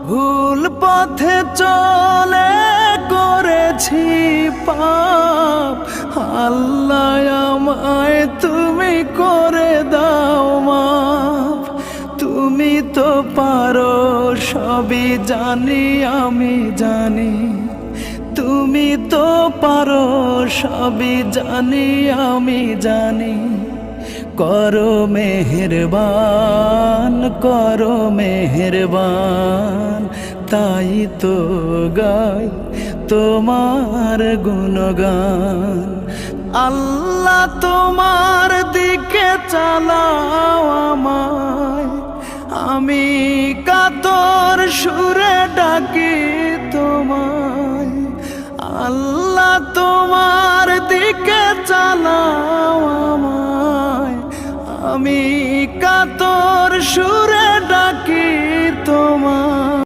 ভুল পথে চলে করেছি পাপ, আল্লাহ আমায় তুমি করে দাও মাফ। তুমি তো পারো সবই জানি আমি জানি, তুমি তো পারো সবই জানি আমি জানি। করো মেহেরবান, করো মেহেরবান, তাই তো গাই তোমার গুণগান। আল্লাহ তোমার দিকে চালাও আমায়, আমি কাতর সুরে ডাকি তোমায়। আল্লাহ তোমার দিকে চালাও আমায়, আমি কাতর সুরে ডাকি তোমায়।